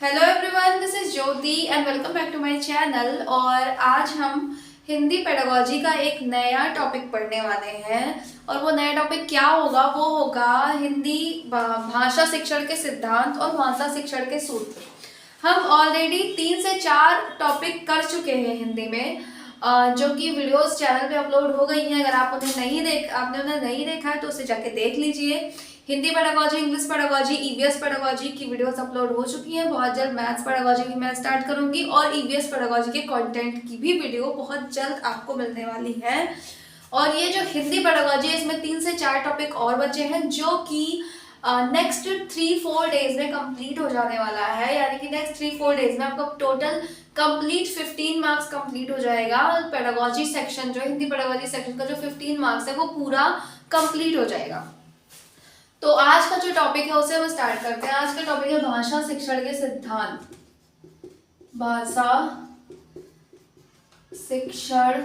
Hello everyone, this is Jyoti and welcome back to my channel. और आज हम Hindi pedagogy का एक नया टॉपिक पढ़ने वाले हैं। और वो नया टॉपिक क्या होगा? वो होगा हिंदी भाषा शिक्षण के सिद्धांत और भाषा शिक्षण के सूत्र। हम ऑलरेडी 3 से 4 टॉपिक कर चुके हैं हिंदी में, जो कि वीडियोस चैनल पे अपलोड हो गई हैं। अगर आपने उन्हें नहीं देखा है तो उसे जाके देख लीजिए। Hindi pedagogy, English pedagogy, EVS pedagogy की वीडियोस अपलोड हो चुकी हैं। बहुत जल्द मैथ्स पेडागोजी की मैं स्टार्ट करूंगी और ईवीएस पेडागोजी के कंटेंट की भी वीडियो बहुत जल्द आपको मिलने वाली है। और ये जो हिंदी पेडागोजी है, इसमें 3 से 4 टॉपिक और बचे हैं, जो कि नेक्स्ट 3-4 डेज में कंप्लीट हो जाने वाला है। यानी कि नेक्स्ट 3-4 डेज में आपका टोटल कंप्लीट 15 मार्क्स कंप्लीट हो जाएगा। पेडागोजी सेक्शन जो हिंदी पेडागोजी सेक्शन का जो 15 मार्क्स है वो पूरा कंप्लीट हो जाएगा। तो आज का जो टॉपिक है उसे हम स्टार्ट करते हैं। आज का टॉपिक है भाषा शिक्षण के सिद्धांत। भाषा शिक्षण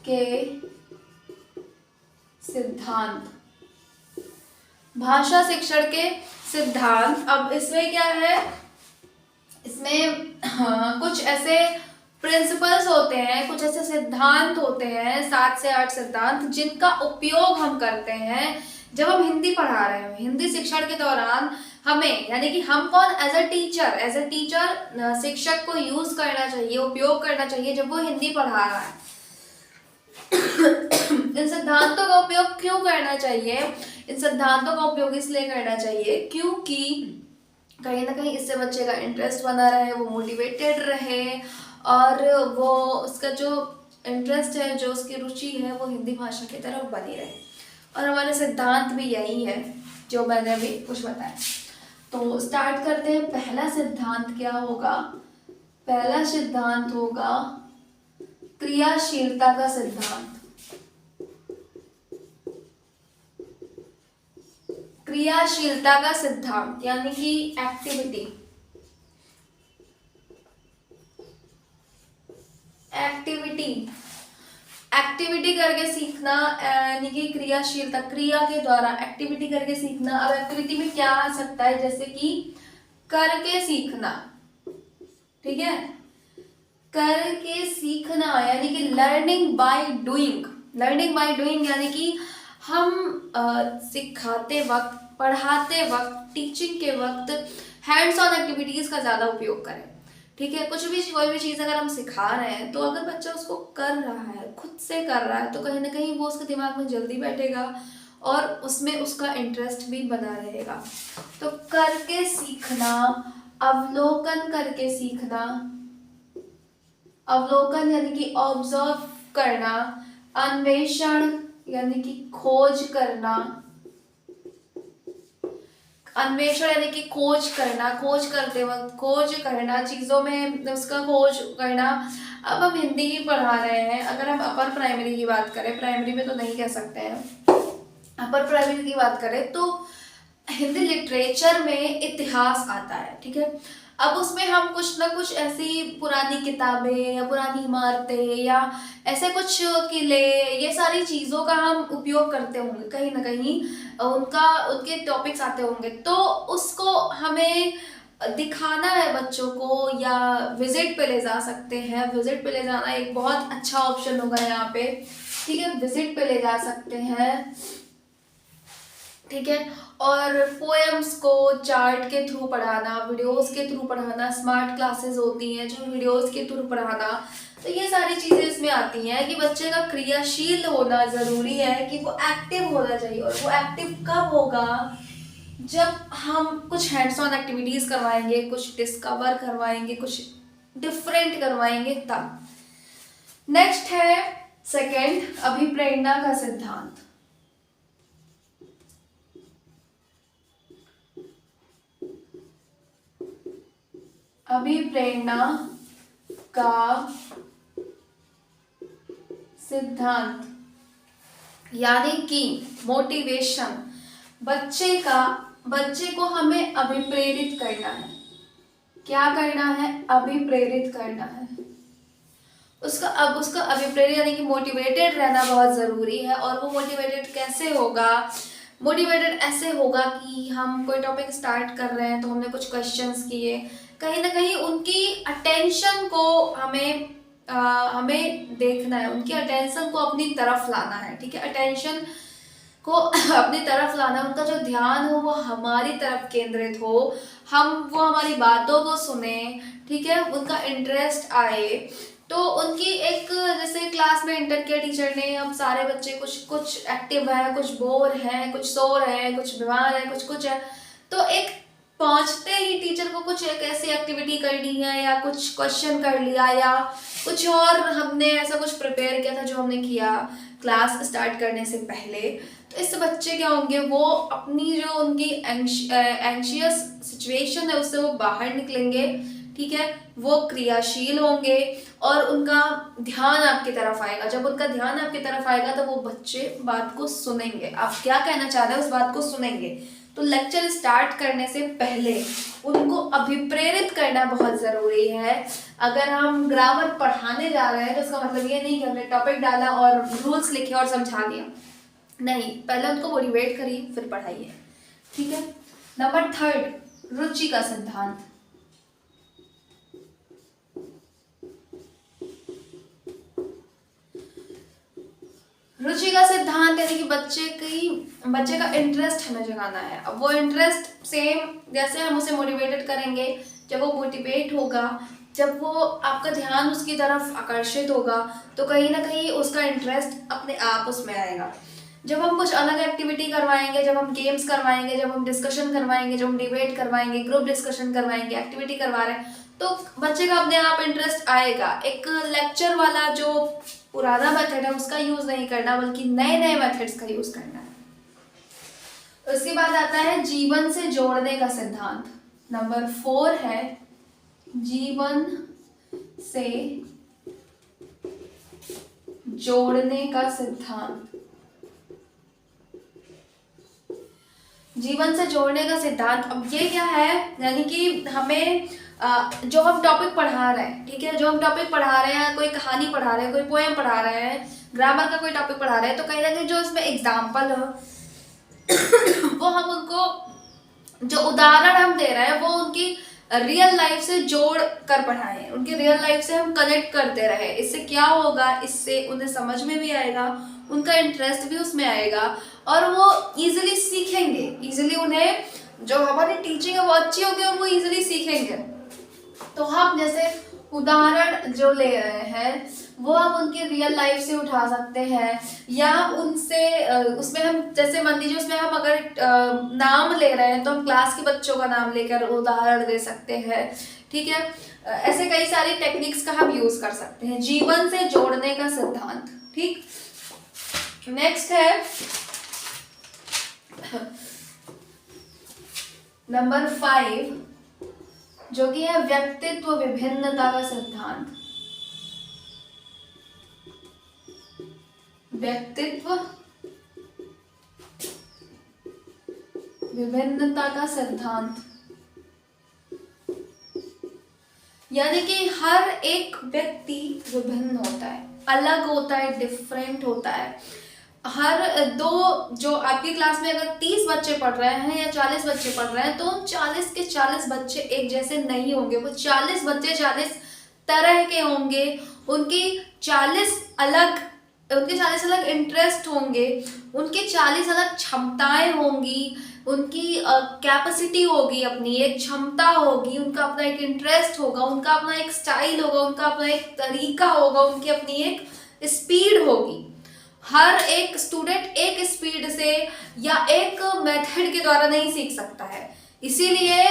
के सिद्धांत। भाषा शिक्षण के सिद्धांत। अब इसमें क्या है, इसमें कुछ ऐसे प्रिंसिपल्स होते हैं, कुछ ऐसे सिद्धांत होते हैं, 7 से 8 सिद्धांत, जिनका उपयोग हम करते हैं जब हम हिंदी पढ़ा रहे हैं। हिंदी शिक्षण के दौरान हमें, यानी कि हम कौन, एज अ टीचर शिक्षक को यूज करना चाहिए, उपयोग करना चाहिए जब वो हिंदी पढ़ा रहा है। इन सिद्धांतों का उपयोग क्यों करना चाहिए? इन सिद्धांतों का उपयोग इसलिए करना चाहिए क्योंकि कहीं ना कहीं इससे बच्चे का इंटरेस्ट बना रहे, वो मोटिवेटेड रहे और वो उसका जो इंटरेस्ट है, जो उसकी रुचि है, वो हिंदी भाषा की तरफ बनी रहे। और हमारे सिद्धांत भी यही है जो मैंने अभी कुछ बताया। तो स्टार्ट करते हैं। पहला सिद्धांत क्या होगा? पहला सिद्धांत होगा क्रियाशीलता का सिद्धांत। क्रियाशीलता का सिद्धांत यानी कि एक्टिविटी करके सीखना, यानी कि क्रियाशीलता, क्रिया के द्वारा एक्टिविटी करके सीखना। अब एक्टिविटी में क्या आ सकता है? जैसे कि करके सीखना, ठीक है, करके सीखना यानी कि learning by doing. Learning by doing यानी कि हम सिखाते वक्त, पढ़ाते वक्त, टीचिंग के वक्त हैंड्स ऑन एक्टिविटीज का ज्यादा उपयोग करें। ठीक है, कुछ भी, कोई भी चीज अगर हम सिखा रहे हैं तो अगर बच्चा उसको कर रहा है, खुद से कर रहा है, तो कहीं ना कहीं वो उसके दिमाग में जल्दी बैठेगा और उसमें उसका इंटरेस्ट भी बना रहेगा। तो करके सीखना, अवलोकन करके सीखना। अवलोकन यानी कि ऑब्जर्व करना, अन्वेषण यानी कि खोज करना, अन्वेषण यानी कि खोज करना, खोज करते वक्त खोज करना, चीजों में उसका खोज करना। अब हम हिंदी ही पढ़ा रहे हैं, अगर हम अपर प्राइमरी की बात करें, प्राइमरी में तो नहीं कह सकते हैं, अपर प्राइमरी की बात करें तो हिंदी लिटरेचर में इतिहास आता है, ठीक है। अब उसमें हम कुछ ना कुछ ऐसी पुरानी किताबें या पुरानी इमारतें या ऐसे कुछ किले, ये सारी चीज़ों का हम उपयोग करते होंगे, कहीं ना कहीं उनके टॉपिक्स आते होंगे, तो उसको हमें दिखाना है बच्चों को, या विजिट पे ले जा सकते हैं। विजिट पे ले जाना एक बहुत अच्छा ऑप्शन होगा यहाँ पे, ठीक है, विजिट पे ले जा सकते हैं, ठीक है। और पोएम्स को चार्ट के थ्रू पढ़ाना, वीडियोस के थ्रू पढ़ाना, स्मार्ट क्लासेस होती हैं जो वीडियोस के थ्रू पढ़ाना, तो ये सारी चीजें इसमें आती हैं कि बच्चे का क्रियाशील होना जरूरी है, कि वो एक्टिव होना चाहिए। और वो एक्टिव कब होगा? जब हम कुछ हैंड्स ऑन एक्टिविटीज करवाएंगे, कुछ डिस्कवर करवाएंगे, कुछ डिफरेंट करवाएंगे, तब। नेक्स्ट है सेकंड, अभिप्रेरणा का सिद्धांत। अभिप्रेरणा का सिद्धांत यानी कि मोटिवेशन। बच्चे को हमें अभिप्रेरित करना है। क्या करना है? अभिप्रेरित करना है उसका अभिप्रेरित यानी कि मोटिवेटेड रहना बहुत जरूरी है। और वो मोटिवेटेड कैसे होगा? मोटिवेटेड ऐसे होगा कि हम कोई टॉपिक स्टार्ट कर रहे हैं तो हमने कुछ क्वेश्चंस किए, कहीं ना कहीं उनकी अटेंशन को हमें देखना है, उनकी अटेंशन को अपनी तरफ लाना है, ठीक है, अटेंशन को अपनी तरफ लाना, उनका जो ध्यान हो वो हमारी तरफ केंद्रित हो, वो हमारी बातों को सुने, ठीक है, उनका इंटरेस्ट आए। तो उनकी एक, जैसे क्लास में इंटर किया टीचर ने, अब सारे बच्चे कुछ कुछ एक्टिव है, कुछ बोर है, कुछ सो रहे हैं, कुछ बीमार है, कुछ है, तो एक पहुंचते ही टीचर को कुछ एक ऐसी एक्टिविटी करनी है या कुछ क्वेश्चन कर लिया या कुछ और हमने ऐसा कुछ प्रिपेयर किया था जो हमने किया क्लास स्टार्ट करने से पहले, तो इससे बच्चे क्या होंगे, वो अपनी जो उनकी एंशियस सिचुएशन है उससे वो बाहर निकलेंगे, ठीक है, वो क्रियाशील होंगे और उनका ध्यान आपकी तरफ आएगा। जब उनका ध्यान आपकी तरफ आएगा तो वो बच्चे बात को सुनेंगे, आप क्या कहना चाह रहे हैं उस बात को सुनेंगे। तो लेक्चर स्टार्ट करने से पहले उनको अभिप्रेरित करना बहुत ज़रूरी है। अगर हम ग्रामर पढ़ाने जा रहे हैं तो उसका मतलब ये नहीं कि हमने टॉपिक डाला और रूल्स लिखे और समझा दिया, नहीं, पहले उनको मोटिवेट करिए फिर पढ़ाइए, ठीक है। नंबर 3, रुचि का सिद्धांत। रुचि का सिद्धांत यानी कि बच्चे का इंटरेस्ट हमें जगाना है। अब वो इंटरेस्ट सेम जैसे हम उसे मोटिवेटेड करेंगे, जब वो मोटिवेट होगा, जब वो आपका ध्यान उसकी तरफ आकर्षित होगा तो कहीं ना कहीं उसका इंटरेस्ट अपने आप उसमें आएगा। जब हम कुछ अलग एक्टिविटी करवाएंगे, जब हम गेम्स करवाएंगे, जब हम डिस्कशन करवाएंगे, जब हम डिबेट करवाएंगे, ग्रुप डिस्कशन करवाएंगे, एक्टिविटी करवा रहे हैं, तो बच्चे का अपने आप इंटरेस्ट आएगा। एक लेक्चर वाला जो पुराना मेथड है उसका यूज नहीं करना, बल्कि नए नए मेथड्स का यूज करना है। उसके बाद आता है जीवन से जोड़ने का सिद्धांत। नंबर 4 है जीवन से जोड़ने का सिद्धांत। जीवन से जोड़ने का सिद्धांत, अब ये क्या है, यानी कि हमें जो हम टॉपिक पढ़ा रहे हैं, ठीक है, जो हम टॉपिक पढ़ा रहे हैं, कोई कहानी पढ़ा रहे हैं, कोई पोएम पढ़ा रहे हैं, ग्रामर का कोई टॉपिक पढ़ा रहे हैं, तो कहीं ना कहीं जो इसमें एग्जाम्पल है वो हम उनको जो उदाहरण हम दे रहे हैं वो उनकी रियल लाइफ से जोड़ कर पढ़ाएं, उनकी रियल लाइफ से हम कनेक्ट करते रहे। इससे क्या होगा, इससे उन्हें समझ में भी आएगा, उनका इंटरेस्ट भी उसमें आएगा और वो इजीली सीखेंगे। इजीली उन्हें जो हमारी टीचिंग है वो अच्छी होगी और वो इजीली सीखेंगे। तो हम जैसे उदाहरण जो ले रहे हैं वो हम उनकी रियल लाइफ से उठा सकते हैं, या उनसे उसमें हम जैसे मान लीजिए उसमें हम अगर नाम ले रहे हैं तो हम क्लास के बच्चों का नाम लेकर उदाहरण दे सकते हैं, ठीक है। ऐसे कई सारी टेक्निक्स का हम यूज कर सकते हैं। जीवन से जोड़ने का सिद्धांत, ठीक। नेक्स्ट है नंबर 5 जो कि है व्यक्तित्व विभिन्नता का सिद्धांत। व्यक्तित्व विभिन्नता का सिद्धांत यानी कि हर एक व्यक्ति विभिन्न होता है, अलग होता है, डिफरेंट होता है। हर दो जो आपकी क्लास में अगर 30 बच्चे पढ़ रहे हैं या 40 बच्चे पढ़ रहे हैं तो उन 40 के 40 बच्चे एक जैसे नहीं होंगे। वो 40 बच्चे 40 तरह के होंगे, उनके 40 अलग इंटरेस्ट होंगे, उनके 40 अलग क्षमताएं होंगी, उनकी कैपेसिटी होगी, अपनी एक क्षमता होगी, उनका अपना एक इंटरेस्ट होगा, उनका अपना एक स्टाइल होगा, उनका अपना एक तरीका होगा, उनकी अपनी एक स्पीड होगी। हर एक स्टूडेंट एक स्पीड से या एक मेथड के द्वारा नहीं सीख सकता है। इसीलिए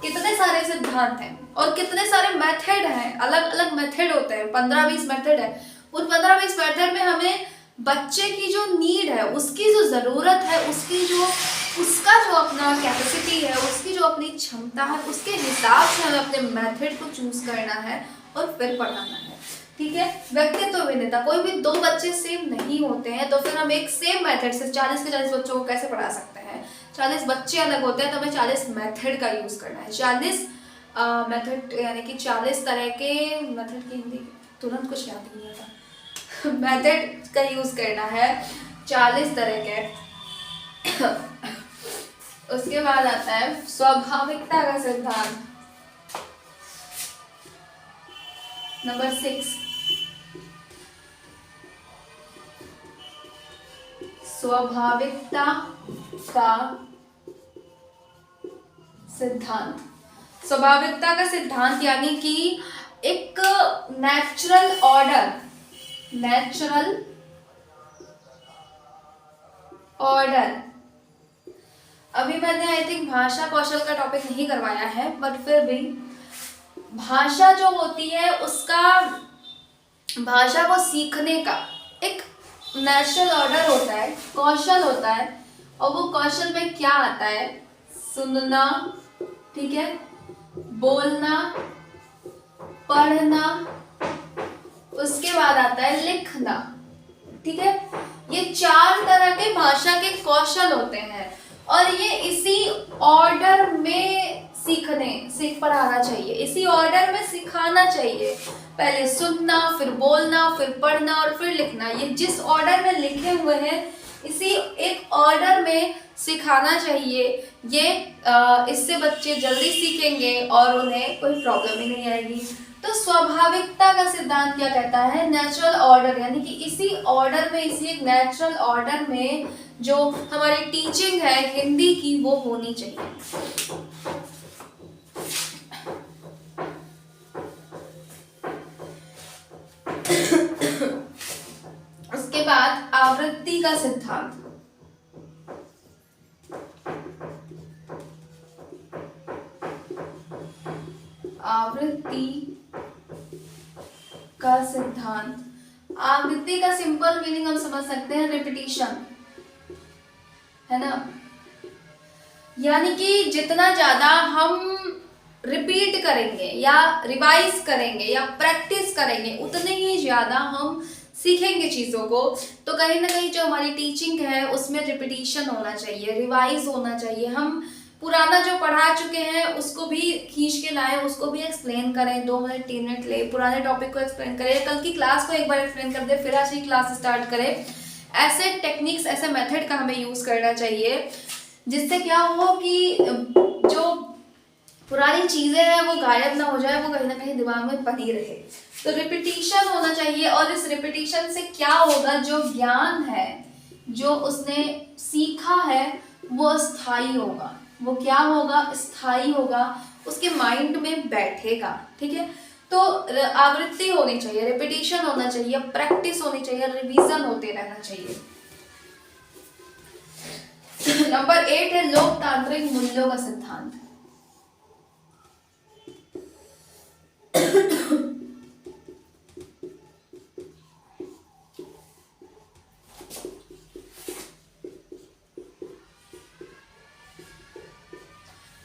कितने सारे सिद्धांत हैं और कितने सारे मेथड हैं, अलग अलग मेथड होते हैं, 15-20 मेथड है। उन 15-20 मेथड में हमें बच्चे की जो नीड है, उसकी जो ज़रूरत है, उसका जो अपना कैपेसिटी है, उसकी जो अपनी क्षमता है, उसके हिसाब से हमें अपने मेथड को चूज करना है और फिर पढ़ाना है, ठीक है। व्यक्तित्व विभिन्नता, कोई भी 2 बच्चे सेम नहीं होते हैं तो फिर हम एक सेम मेथड से 40 के 40 बच्चों को कैसे पढ़ा सकते हैं। 40 बच्चे अलग होते हैं तो हमें 40 मेथड का यूज करना है। 40 मेथड यानी कि 40 तरह के मेथड की हिंदी तुरंत कुछ याद नहीं आता मेथड का यूज करना है 40 तरह के उसके बाद आता है स्वाभाविकता का सिद्धांत। नंबर 6, स्वाभाविकता का सिद्धांत। स्वाभाविकता का सिद्धांत यानी कि एक नेचुरल ऑर्डर, अभी मैंने आई थिंक भाषा कौशल का टॉपिक नहीं करवाया है, बट फिर भी भाषा जो होती है उसका, भाषा को सीखने का एक नेचुरल ऑर्डर होता है, कौशल होता है। और वो कौशल में क्या आता है? सुनना, ठीक है, बोलना, पढ़ना, उसके बाद आता है लिखना, ठीक है। ये 4 तरह के भाषा के कौशल होते हैं और ये इसी ऑर्डर में सीख पढ़ाना चाहिए, इसी ऑर्डर में सिखाना चाहिए। पहले सुनना, फिर बोलना, फिर पढ़ना और फिर लिखना। ये जिस ऑर्डर में लिखे हुए हैं इसी एक ऑर्डर में सिखाना चाहिए। ये इससे बच्चे जल्दी सीखेंगे और उन्हें कोई प्रॉब्लम ही नहीं आएगी। तो स्वाभाविकता का सिद्धांत क्या कहता है? नेचुरल ऑर्डर, यानी कि इसी ऑर्डर में, इसी एक नेचुरल ऑर्डर में जो हमारी टीचिंग है हिंदी की वो होनी चाहिए। उसके बाद आवृत्ति का सिद्धांत। आवृत्ति का सिद्धांत, आवृत्ति का सिंपल मीनिंग हम समझ सकते हैं, रिपीटिशन, है ना। यानी कि जितना ज्यादा हम रिपीट करेंगे या रिवाइज करेंगे या प्रैक्टिस करेंगे उतने ही ज्यादा हम सीखेंगे चीज़ों को। तो कहीं ना कहीं जो हमारी टीचिंग है उसमें रिपीटिशन होना चाहिए, रिवाइज होना चाहिए। हम पुराना जो पढ़ा चुके हैं उसको भी खींच के लाएं, उसको भी एक्सप्लेन करें, 2 मिनट 3 मिनट ले, पुराने टॉपिक को एक्सप्लेन करें, कल की क्लास को एक बार एक्सप्लेन कर दे, फिर आज की क्लास स्टार्ट करें। ऐसे टेक्निक्स, ऐसे मेथड का हमें यूज़ करना चाहिए जिससे क्या हो कि जो पुरानी चीज़ें हैं वो गायब ना हो जाए, वो कहीं ना कहीं दिमाग में बनी रहे। तो रिपीटिशन होना चाहिए और इस रिपीटिशन से क्या होगा, जो ज्ञान है, जो उसने सीखा है वो स्थायी होगा। वो क्या होगा? स्थायी होगा, उसके माइंड में बैठेगा, ठीक है। तो आवृत्ति होनी चाहिए, रिपीटिशन होना चाहिए, प्रैक्टिस होनी चाहिए, रिवीजन होते रहना चाहिए। नंबर 8 है लोकतांत्रिक मूल्यों का सिद्धांत।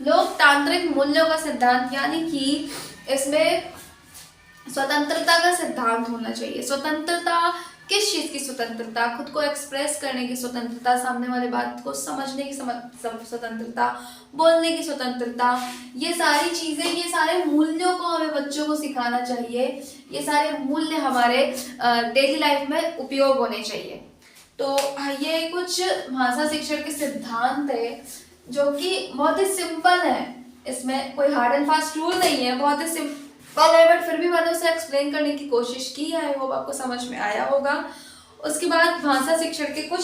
लोकतांत्रिक मूल्यों का सिद्धांत यानी कि इसमें स्वतंत्रता का सिद्धांत होना चाहिए। स्वतंत्रता, किस चीज की स्वतंत्रता? खुद को एक्सप्रेस करने की स्वतंत्रता, सामने वाले बात को समझने की स्वतंत्रता, बोलने की स्वतंत्रता। ये सारी चीजें, ये सारे मूल्यों को हमें बच्चों को सिखाना चाहिए। ये सारे मूल्य हमारे डेली लाइफ में उपयोग होने चाहिए। तो ये कुछ भाषा शिक्षण के सिद्धांत है जो कि बहुत ही सिंपल है, इसमें कोई हार्ड एंड फास्ट रूल नहीं है, बहुत ही सिंपल है, बट फिर भी मैंने उसे एक्सप्लेन करने की कोशिश की है, वो आपको समझ में आया होगा। उसके बाद भाषा शिक्षण के कुछ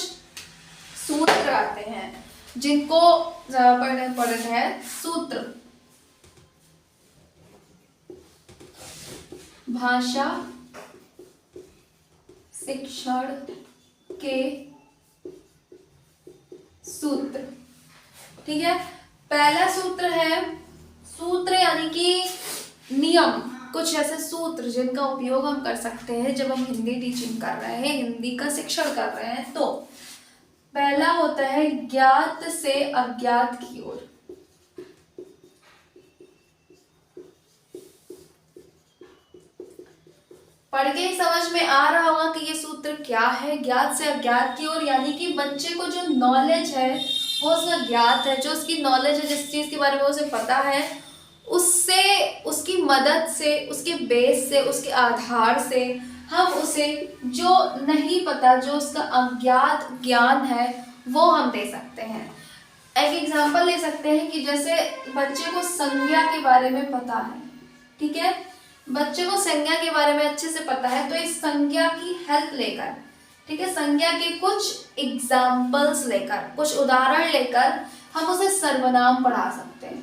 सूत्र आते हैं जिनको पढ़ते हैं। सूत्र, भाषा शिक्षण के सूत्र, ठीक है। पहला सूत्र है, सूत्र यानी कि नियम, कुछ ऐसे सूत्र जिनका उपयोग हम कर सकते हैं जब हम हिंदी टीचिंग कर रहे हैं, हिंदी का शिक्षण कर रहे हैं। तो पहला होता है ज्ञात से अज्ञात की ओर। पढ़ के ही समझ में आ रहा होगा कि ये सूत्र क्या है। ज्ञात से अज्ञात की ओर यानी कि बच्चे को जो नॉलेज है वो उसका ज्ञात है, जो उसकी नॉलेज है, जिस चीज के बारे में उसे पता है, उससे, उसकी मदद से, उसके बेस से, उसके आधार से हम उसे जो नहीं पता, जो उसका अज्ञात ज्ञान है, वो हम दे सकते हैं। एक एग्जांपल ले सकते हैं कि जैसे बच्चे को संज्ञा के बारे में पता है, ठीक है, बच्चे को संज्ञा के बारे में अच्छे से पता है, तो इस संज्ञा की हेल्प लेकर, ठीक है, संज्ञा के कुछ एग्जाम्पल्स लेकर, कुछ उदाहरण लेकर हम उसे सर्वनाम पढ़ा सकते हैं,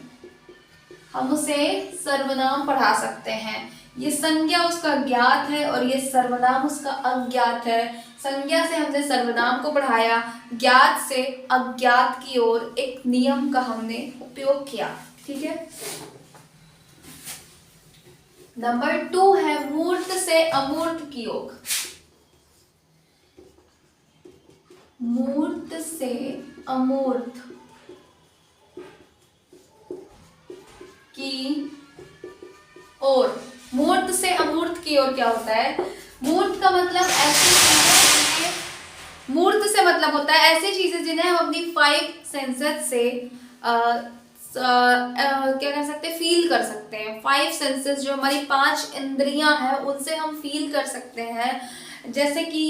हम उसे सर्वनाम पढ़ा सकते हैं। ये संज्ञा उसका ज्ञात है और ये सर्वनाम उसका अज्ञात है। संज्ञा से हमने सर्वनाम को पढ़ाया, ज्ञात से अज्ञात की ओर एक नियम का हमने उपयोग किया, ठीक है। नंबर 2 है मूर्त से अमूर्त की ओर। मूर्त से अमूर्त की ओर। मूर्त से अमूर्त की ओर क्या होता है? मूर्त का मतलब ऐसी चीजें, मूर्त से मतलब होता है ऐसी चीजें जिन्हें हम अपनी 5 सेंसेस से क्या कर सकते हैं, फील कर सकते हैं। 5 सेंसेस जो हमारी 5 इंद्रियां हैं उनसे हम फील कर सकते हैं। जैसे कि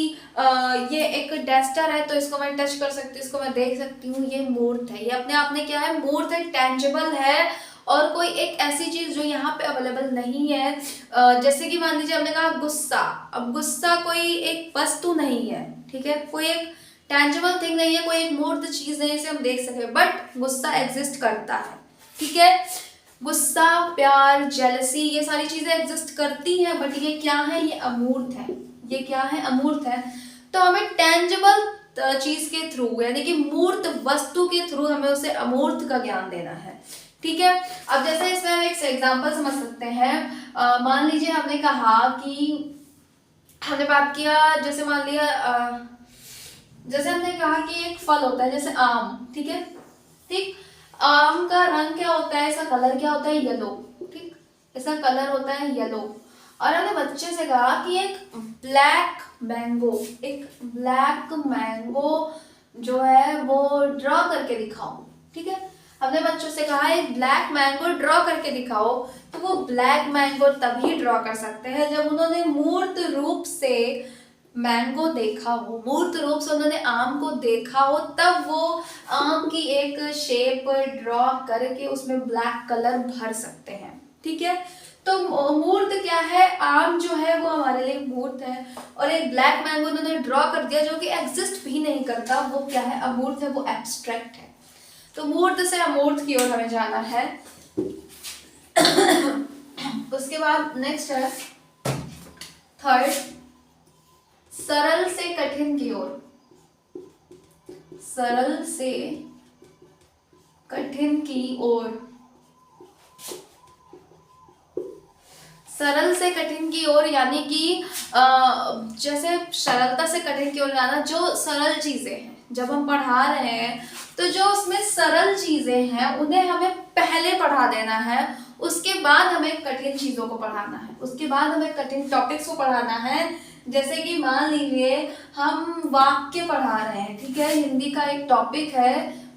ये एक डस्टर है तो इसको मैं टच कर सकती हूँ, इसको मैं देख सकती हूँ, ये मूर्त है, ये अपने आप में क्या है, मूर्त है, टेंजिबल है। और कोई एक ऐसी चीज जो यहाँ पे अवेलेबल नहीं है, जैसे कि मान लीजिए हमने कहा गुस्सा। अब गुस्सा कोई एक वस्तु नहीं है, ठीक है, कोई एक टेंजिबल थिंग नहीं है, कोई एक मूर्त चीज नहीं है इसे हम देख सके, बट गुस्सा एग्जिस्ट करता है, ठीक है। गुस्सा, प्यार, जेलसी, ये सारी चीजें एग्जिस्ट करती हैं, बट ये क्या है, ये अमूर्त है। ये क्या है, अमूर्त है। तो हमें टेंजिबल चीज के थ्रू, यानी कि मूर्त वस्तु के थ्रू हमें उसे अमूर्त का ज्ञान देना है, ठीक है। अब जैसे इसमें हम एक एग्जांपल समझ सकते हैं। मान लीजिए हमने कहा कि हमने बात किया, जैसे मान लिया जैसे हमने कहा कि एक फल होता है जैसे आम, ठीक है, ठीक। आम का रंग क्या होता है, इसका कलर क्या होता है, येलो, ठीक, इसका कलर होता है येलो। और हमने बच्चे से कहा कि एक ब्लैक मैंगो, एक ब्लैक मैंगो जो है वो ड्रॉ करके दिखाओ, ठीक है। हमने बच्चों से कहा एक ब्लैक मैंगो ड्रॉ करके दिखाओ, तो वो ब्लैक मैंगो तभी ड्रॉ कर सकते हैं जब उन्होंने मूर्त रूप से मैंगो देखा हो, मूर्त रूप से उन्होंने आम को देखा हो, तब वो आम की एक शेप ड्रॉ करके उसमें ब्लैक कलर भर सकते हैं, ठीक है। तो मूर्त क्या है, आम जो है वो हमारे लिए मूर्त है, और एक ब्लैक मैंगो उन्होंने ड्रॉ कर दिया जो कि एग्जिस्ट भी नहीं करता, वो क्या है, अमूर्त है, वो एब्स्ट्रैक्ट है। तो मूर्त से अमूर्त की ओर हमें जाना है। उसके बाद नेक्स्ट है थर्ड, सरल से कठिन की ओर। सरल से कठिन की ओर। सरल से कठिन की ओर यानी कि जैसे सरलता से कठिन की ओर जाना, जो सरल चीजें हैं जब हम पढ़ा रहे हैं तो जो उसमें सरल चीजें हैं उन्हें हमें पहले पढ़ा देना है, उसके बाद हमें कठिन चीजों को पढ़ाना है, उसके बाद हमें कठिन टॉपिक्स को पढ़ाना है। जैसे कि मान लीजिए हम वाक्य पढ़ा रहे हैं, ठीक है, हिंदी का एक टॉपिक है,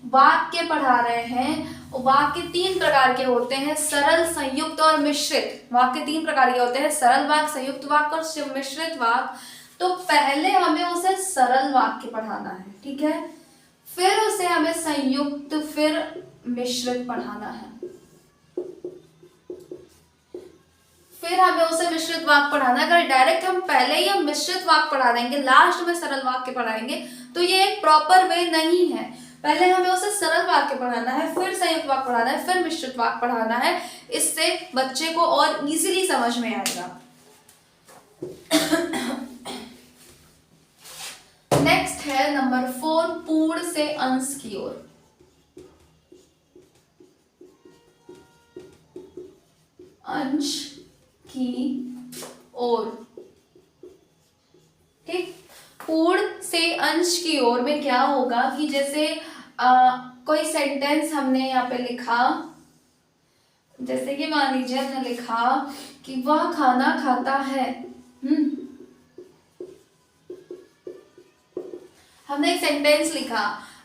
वाक्य पढ़ा रहे हैं। वाक्य 3 प्रकार के होते हैं, सरल, संयुक्त और मिश्रित। वाक्य 3 प्रकार के होते हैं, सरल वाक्य, संयुक्त वाक्य और मिश्रित वाक्य। तो पहले हमें उसे सरल वाक्य पढ़ाना है, ठीक है, फिर उसे हमें संयुक्त, फिर मिश्रित पढ़ाना है, फिर हमें उसे मिश्रित वाक्य पढ़ाना है। अगर डायरेक्ट हम पहले ही हम मिश्रित वाक्य पढ़ा देंगे, लास्ट में सरल वाक्य पढ़ाएंगे, तो ये एक प्रॉपर वे नहीं है। पहले हमें उसे सरल वाक्य पढ़ाना है, फिर संयुक्त वाक्य पढ़ाना है, फिर मिश्रित वाक्य पढ़ाना है। इससे बच्चे को और इजीली समझ में आएगा। नेक्स्ट है नंबर 4, पूर्ण से अंश की ओर। अंश की ओर, ठीक। पूर्ण से अंश की ओर में क्या होगा कि जैसे कोई सेंटेंस हमने यहाँ पे लिखा, जैसे कि मान लीजिए हमने लिखा कि वह खाना खाता है। हमने एक सेंटेंस लिखा,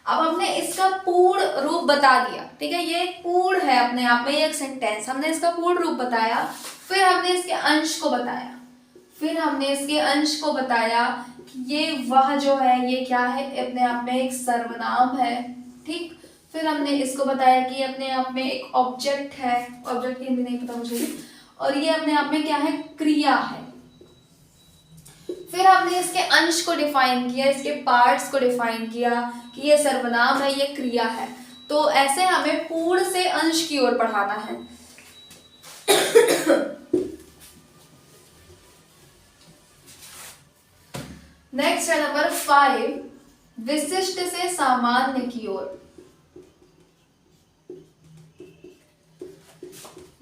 अब हमने इसका पूर्ण रूप बता दिया, ठीक है, ये एक पूर्ण है अपने आप में, ये एक सेंटेंस, हमने इसका पूर्ण रूप बताया, फिर हमने इसके अंश को बताया, फिर हमने इसके अंश को बताया ये वह जो है ये क्या है, अपने आप में एक सर्वनाम है। ठीक, फिर हमने इसको बताया कि अपने आप में एक ऑब्जेक्ट है, ऑब्जेक्ट की हिंदी नहीं पता मुझे, और ये अपने आप में क्या है, क्रिया है। फिर हमने इसके अंश को डिफाइन किया, इसके पार्ट्स को डिफाइन किया कि ये सर्वनाम है, ये क्रिया है। तो ऐसे हमें पूर्ण से अंश की ओर बढ़ाना है। नेक्स्ट है नंबर 5, विशिष्ट से सामान्य की ओर।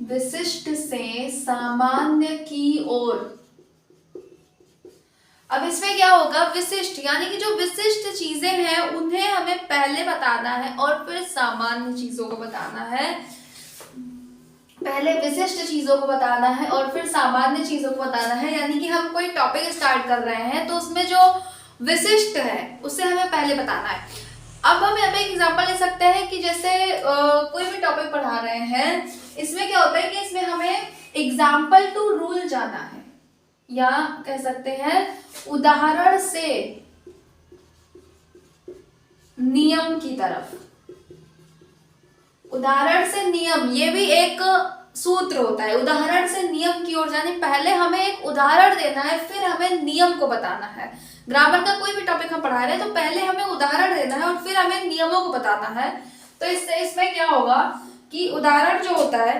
विशिष्ट से सामान्य की ओर। अब इसमें क्या होगा, विशिष्ट यानी कि जो विशिष्ट चीजें हैं उन्हें हमें पहले बताना है और फिर सामान्य चीजों को बताना है। पहले विशिष्ट चीजों को बताना है और फिर सामान्य चीजों को बताना है। यानी कि हम कोई टॉपिक स्टार्ट कर रहे हैं तो उसमें जो विशिष्ट है उसे हमें पहले बताना है। अब हम यहाँ पे एक एग्जांपल ले सकते हैं कि जैसे कोई भी टॉपिक पढ़ा रहे हैं, इसमें क्या होता है कि इसमें हमें एग्जाम्पल टू रूल जाना है, या कह सकते हैं उदाहरण से नियम की तरफ। उदाहरण से नियम, ये भी एक सूत्र होता है। उदाहरण से नियम की ओर जाने पहले हमें एक उदाहरण देना है, फिर हमें नियम को बताना है। ग्रामर का कोई भी टॉपिक हम पढ़ा रहे हैं तो पहले हमें उदाहरण देना है और फिर हमें नियमों को बताना है। तो इससे इसमें क्या होगा कि उदाहरण जो होता है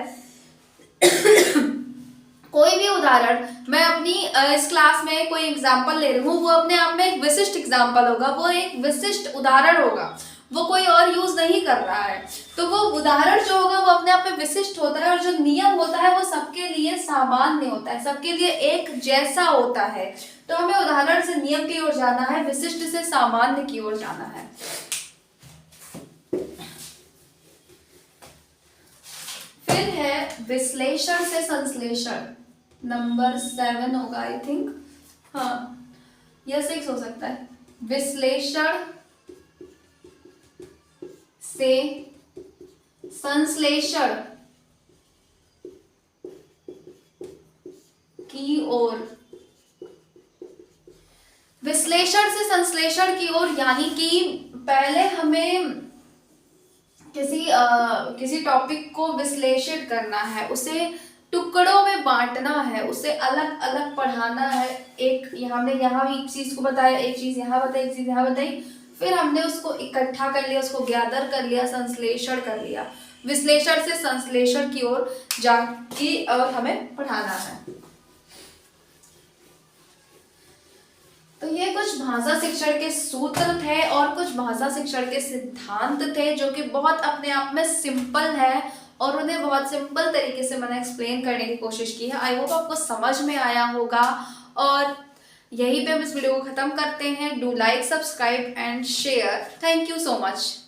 कोई भी उदाहरण, मैं अपनी इस क्लास में कोई एग्जाम्पल ले रही हूँ, वो अपने आप में एक विशिष्ट एग्जाम्पल होगा, वो एक विशिष्ट उदाहरण होगा, वो कोई और यूज नहीं कर रहा है। तो वो उदाहरण जो होगा वो अपने आप में विशिष्ट होता है, और जो नियम होता है वो सबके लिए सामान्य होता है, सबके लिए एक जैसा होता है। तो हमें उदाहरण से नियम की ओर जाना है, विशिष्ट से सामान्य की ओर जाना है। फिर है विश्लेषण से संश्लेषण, नंबर 7 होगा आई थिंक, हाँ या 6 हो सकता है। विश्लेषण से संश्लेषण की ओर। विश्लेषण से संश्लेषण की ओर यानी कि पहले हमें किसी टॉपिक को विश्लेषित करना है, उसे टुकड़ों में बांटना है, उसे अलग अलग पढ़ाना है। एक हमने यहाँ एक चीज को बताया, एक चीज यहाँ बताई, एक चीज यहाँ बताई, फिर हमने उसको इकट्ठा कर लिया, उसको गैदर कर लिया, संश्लेषण कर लिया। विश्लेषण से संश्लेषण की ओर जाके और हमें पढ़ाना है। तो ये कुछ भाषा शिक्षण के सूत्र थे और कुछ भाषा शिक्षण के सिद्धांत थे जो कि बहुत अपने आप में सिंपल है और उन्हें बहुत सिंपल तरीके से मैंने एक्सप्लेन करने की कोशिश की है। आई होप आपको समझ में आया होगा और यहीं पे हम इस वीडियो को खत्म करते हैं। Do like, subscribe and share. Thank you so much.